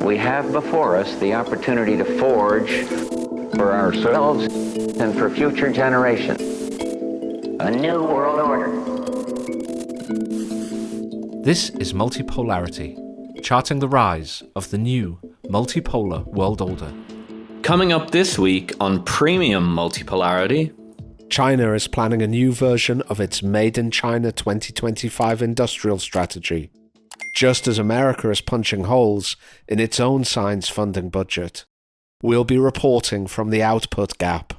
We have before us the opportunity to forge for ourselves and for future generations a new world order. This is Multipolarity, charting the rise of the new multipolar world order. Coming up this week on Premium Multipolarity, China is planning a new version of its Made in China 2025 industrial strategy, just as America is punching holes in its own science funding budget. We'll be reporting from the output gap.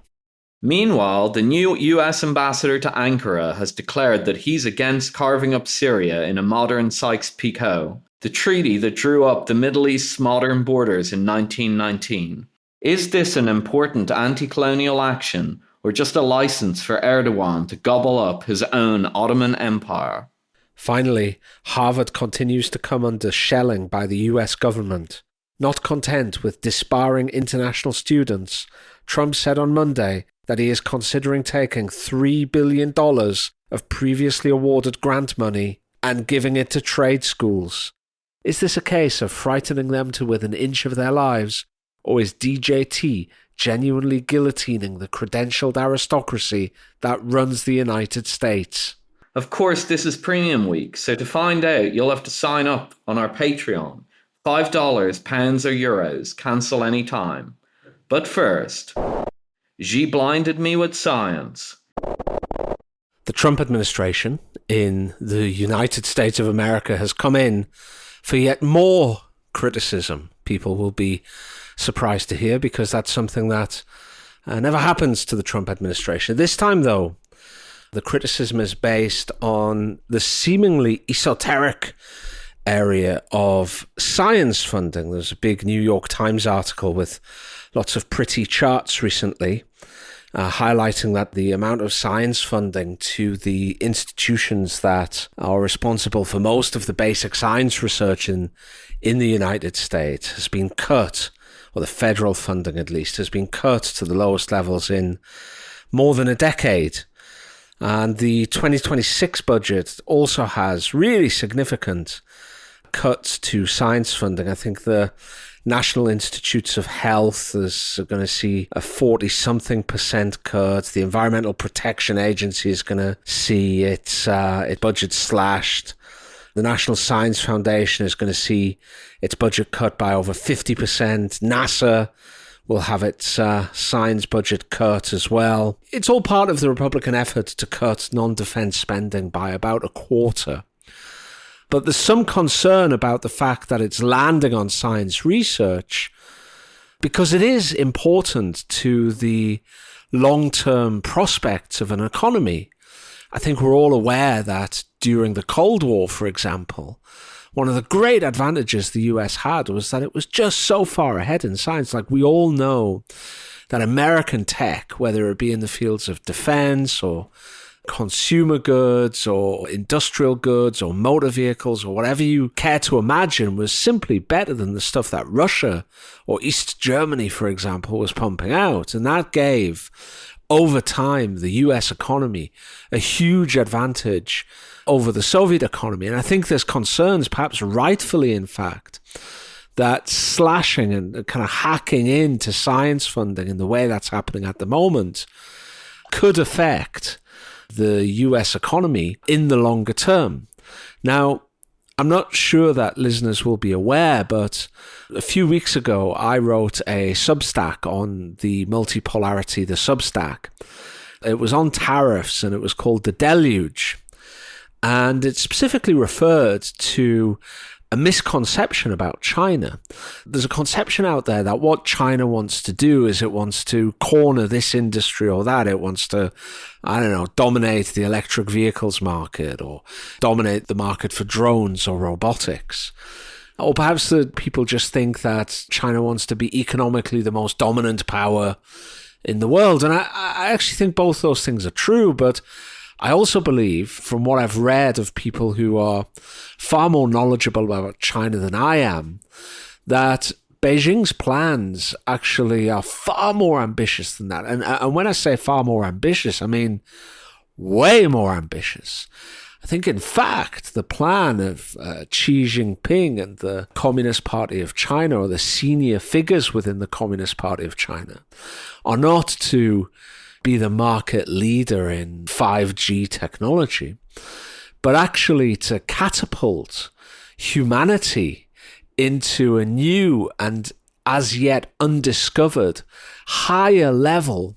Meanwhile, the new US ambassador to Ankara has declared that he's against carving up Syria in a modern Sykes-Picot, the treaty that drew up the Middle East's modern borders in 1919. Is this an important anti-colonial action, or just a license for Erdogan to gobble up his own Ottoman Empire? Finally, Harvard continues to come under shelling by the US government. Not content with disbarring international students, Trump said on Monday that he is considering taking $3 billion of previously awarded grant money and giving it to trade schools. Is this a case of frightening them to within an inch of their lives, or is DJT genuinely guillotining the credentialed aristocracy that runs the United States? Of course, this is Premium Week, so to find out, you'll have to sign up on our Patreon. $5, pounds or euros, cancel anytime. But first, Xi blinded me with science. The Trump administration in the United States of America has come in for yet more criticism. People will be surprised to hear because that's something that never happens to the Trump administration. This time, though, the criticism is based on the seemingly esoteric area of science funding. There's a big New York Times article with lots of pretty charts recently highlighting that the amount of science funding to the institutions that are responsible for most of the basic science research in the United States has been cut, or the federal funding at least, has been cut to the lowest levels in more than a decade. And the 2026 budget also has really significant cuts to science funding. I think the National Institutes of Health is going to see a 40-something% cut. The Environmental Protection Agency is going to see its budget slashed. The National Science Foundation is going to see its budget cut by over 50%. NASA will have its science budget cut as well. It's all part of the Republican effort to cut non-defense spending by about a quarter. But there's some concern about the fact that it's landing on science research because it is important to the long-term prospects of an economy. I think we're all aware that during the Cold War, for example, one of the great advantages the US had was that it was just so far ahead in science. Like, we all know that American tech, whether it be in the fields of defense or consumer goods or industrial goods or motor vehicles or whatever you care to imagine, was simply better than the stuff that Russia or East Germany, for example, was pumping out. And that gave, over time, the US economy a huge advantage over the Soviet economy. And I think there's concerns, perhaps rightfully in fact, that slashing and kind of hacking into science funding in the way that's happening at the moment could affect the US economy in the longer term. Now, I'm not sure that listeners will be aware, but a few weeks ago, I wrote a Substack on the Multipolarity, the Substack. It was on tariffs and it was called The Deluge. And it specifically referred to a misconception about China. There's a conception out there that what China wants to do is it wants to corner this industry or that. It wants to, dominate the electric vehicles market or dominate the market for drones or robotics. Or perhaps the people just think that China wants to be economically the most dominant power in the world. And I actually think both those things are true, but I also believe, from what I've read of people who are far more knowledgeable about China than I am, that Beijing's plans actually are far more ambitious than that. And when I say far more ambitious, I mean way more ambitious. I think, in fact, the plan of Xi Jinping and the Communist Party of China, or the senior figures within the Communist Party of China, are not to be the market leader in 5G technology, but actually to catapult humanity into a new and as yet undiscovered higher level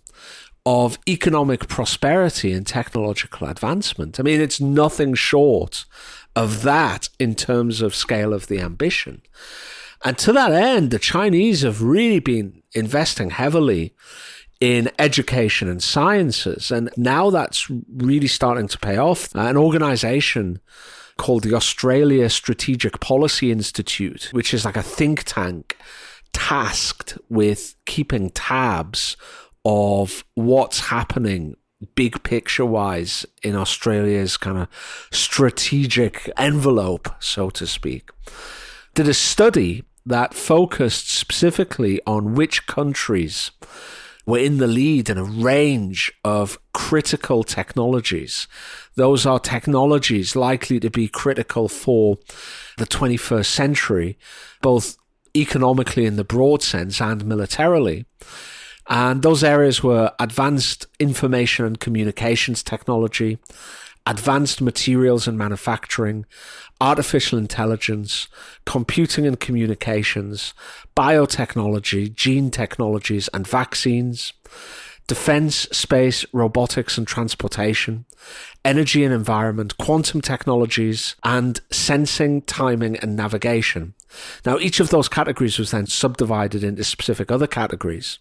of economic prosperity and technological advancement. I mean, it's nothing short of that in terms of scale of the ambition. And to that end, the Chinese have really been investing heavily in education and sciences. And now that's really starting to pay off. An organization called the Australia Strategic Policy Institute, which is like a think tank tasked with keeping tabs of what's happening big picture wise in Australia's kind of strategic envelope, so to speak, did a study that focused specifically on which countries were in the lead in a range of critical technologies. Those are technologies likely to be critical for the 21st century, both economically in the broad sense and militarily. And those areas were advanced information and communications technology, advanced materials and manufacturing, artificial intelligence, computing and communications, biotechnology, gene technologies and vaccines, defense, space, robotics and transportation, energy and environment, quantum technologies, and sensing, timing and navigation. Now, each of those categories was then subdivided into specific other categories.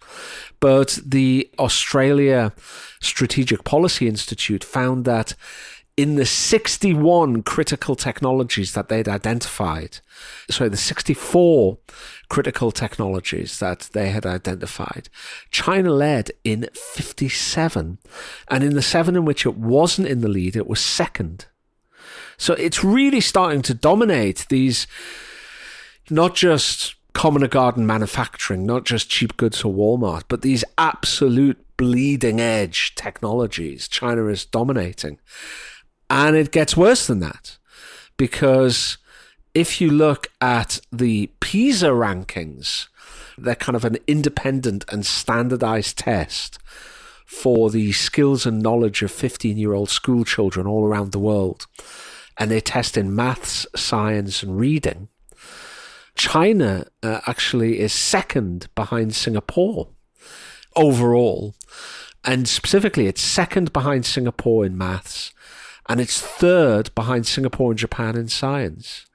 But the Australia Strategic Policy Institute found that in the 61 critical technologies that they'd identified, the 64 critical technologies that they had identified, China led in 57. And in the 7 in which it wasn't in the lead, it was second. So it's really starting to dominate these, not just common or garden manufacturing, not just cheap goods or Walmart, but these absolute bleeding edge technologies China is dominating. And it gets worse than that, because if you look at the PISA rankings, they're kind of an independent and standardized test for the skills and knowledge of 15-year-old school children all around the world. And they test in maths, science, and reading. China actually is second behind Singapore overall. And specifically, it's second behind Singapore in maths, and it's third behind Singapore and Japan in science.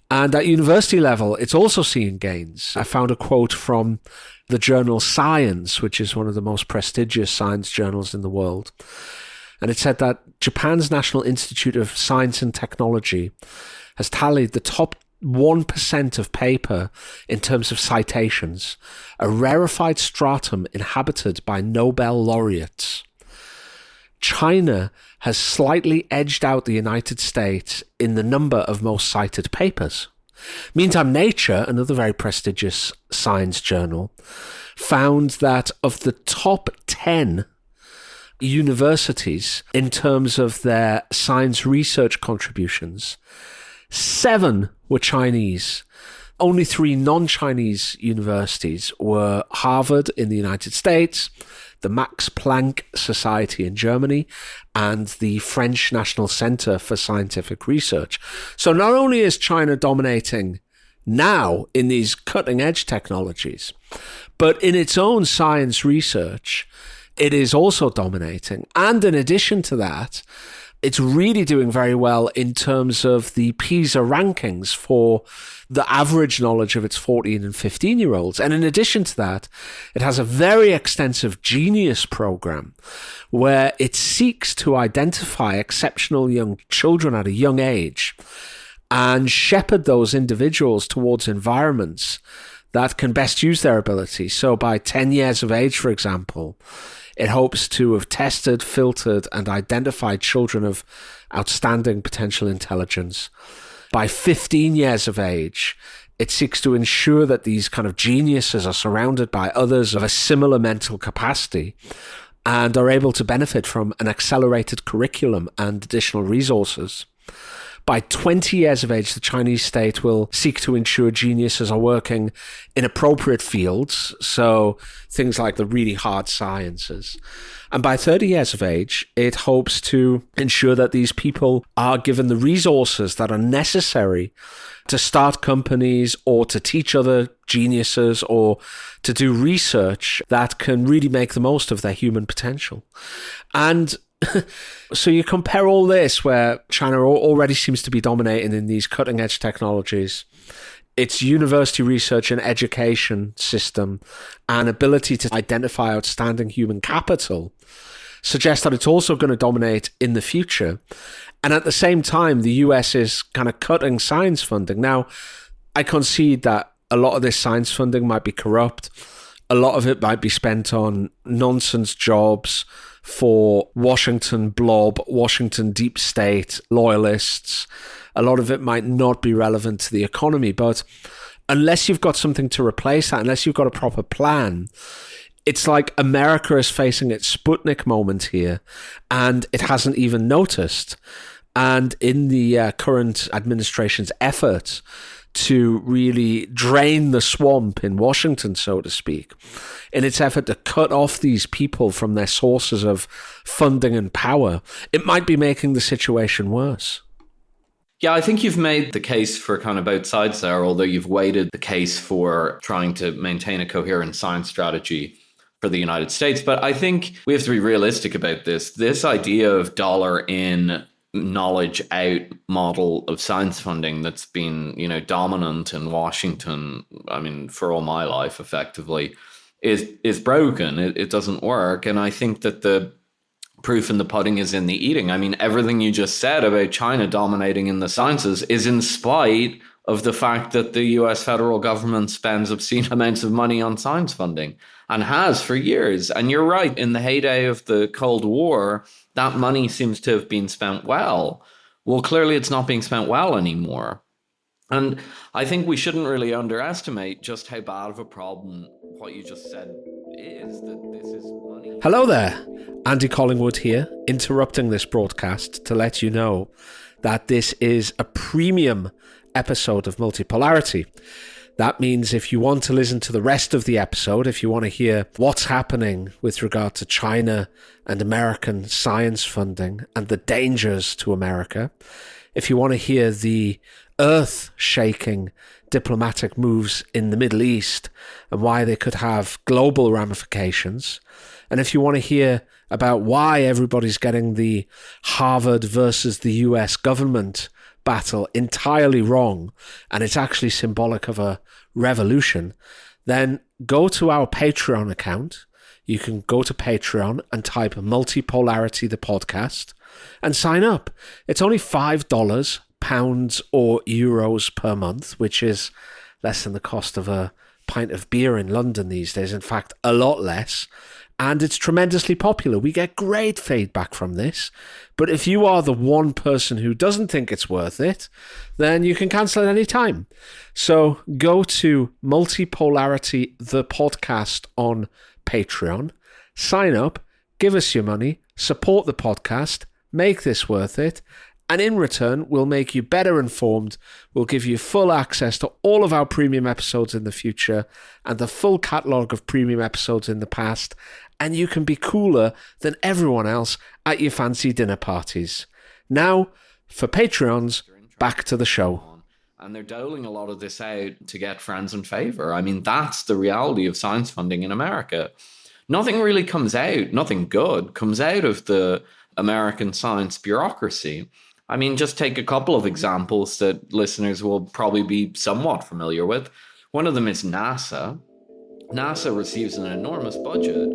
And at university level, it's also seeing gains. I found a quote from the journal Science, which is one of the most prestigious science journals in the world. And it said that Japan's National Institute of Science and Technology has tallied the top 1% of paper in terms of citations, a rarefied stratum inhabited by Nobel laureates. China has slightly edged out the United States in the number of most cited papers. Meantime, Nature, another very prestigious science journal, found that of the top 10 universities in terms of their science research contributions, 7 were Chinese. Only 3 non-Chinese universities were Harvard in the United States, the Max Planck Society in Germany, and the French National Center for Scientific Research. So not only is China dominating now in these cutting-edge technologies, but in its own science research, it is also dominating. And in addition to that, it's really doing very well in terms of the PISA rankings for the average knowledge of its 14 and 15-year-olds. And in addition to that, it has a very extensive Genius program where it seeks to identify exceptional young children at a young age and shepherd those individuals towards environments that can best use their ability. So by 10 years of age, for example, it hopes to have tested, filtered, and identified children of outstanding potential intelligence. By 15 years of age, it seeks to ensure that these kind of geniuses are surrounded by others of a similar mental capacity. and are able to benefit from an accelerated curriculum and additional resources. By 20 years of age, the Chinese state will seek to ensure geniuses are working in appropriate fields, so things like the really hard sciences. And by 30 years of age, it hopes to ensure that these people are given the resources that are necessary to start companies or to teach other geniuses or to do research that can really make the most of their human potential. And so you compare all this, where China already seems to be dominating in these cutting edge technologies, its university research and education system and ability to identify outstanding human capital suggests that it's also going to dominate in the future. And at the same time, the US is kind of cutting science funding. Now, I concede that a lot of this science funding might be corrupt. A lot of it might be spent on nonsense jobs for Washington blob, Washington deep state loyalists. A lot of it might not be relevant to the economy, but unless you've got something to replace that, unless you've got a proper plan, it's like America is facing its Sputnik moment here, and it hasn't even noticed. And in the current administration's efforts to really drain the swamp in Washington, so to speak, in its effort to cut off these people from their sources of funding and power, it might be making the situation worse. Yeah, I think you've made the case for kind of both sides there, although you've weighted the case for trying to maintain a coherent science strategy for the United States. But I think we have to be realistic about this. This idea of dollar in, knowledge out model of science funding that's been, dominant in Washington, I mean, for all my life, effectively, is broken. It doesn't work. And I think that the proof in the pudding is in the eating. I mean, everything you just said about China dominating in the sciences is in spite of the fact that the US federal government spends obscene amounts of money on science funding and has for years. And you're right, in the heyday of the Cold War, that money seems to have been spent well. Well, clearly it's not being spent well anymore. And I think we shouldn't really underestimate just how bad of a problem what you just said is, that this is money. Hello there, Andy Collingwood here, interrupting this broadcast to let you know that this is a premium episode of Multipolarity. That means if you want to listen to the rest of the episode, if you want to hear what's happening with regard to China and American science funding and the dangers to America, if you want to hear the earth-shaking diplomatic moves in the Middle East and why they could have global ramifications, and if you want to hear about why everybody's getting the Harvard versus the US government battle entirely wrong, and it's actually symbolic of a revolution, then go to our Patreon account. You can go to Patreon and type Multipolarity the podcast and sign up. It's only $5, pounds or euros per month, which is less than the cost of a pint of beer in London these days. In fact, a lot less. And it's tremendously popular. We get great feedback from this. But if you are the one person who doesn't think it's worth it, then you can cancel at any time. So go to Multipolarity the podcast on Patreon, sign up, give us your money, support the podcast, make this worth it, and in return, we'll make you better informed. We'll give you full access to all of our premium episodes in the future and the full catalogue of premium episodes in the past. And you can be cooler than everyone else at your fancy dinner parties. Now, for Patreons, back to the show. And they're doling a lot of this out to get friends and favor. I mean, that's the reality of science funding in America. Nothing really comes out, nothing good comes out of the American science bureaucracy. I mean, just take a couple of examples that listeners will probably be somewhat familiar with. One of them is NASA. NASA receives an enormous budget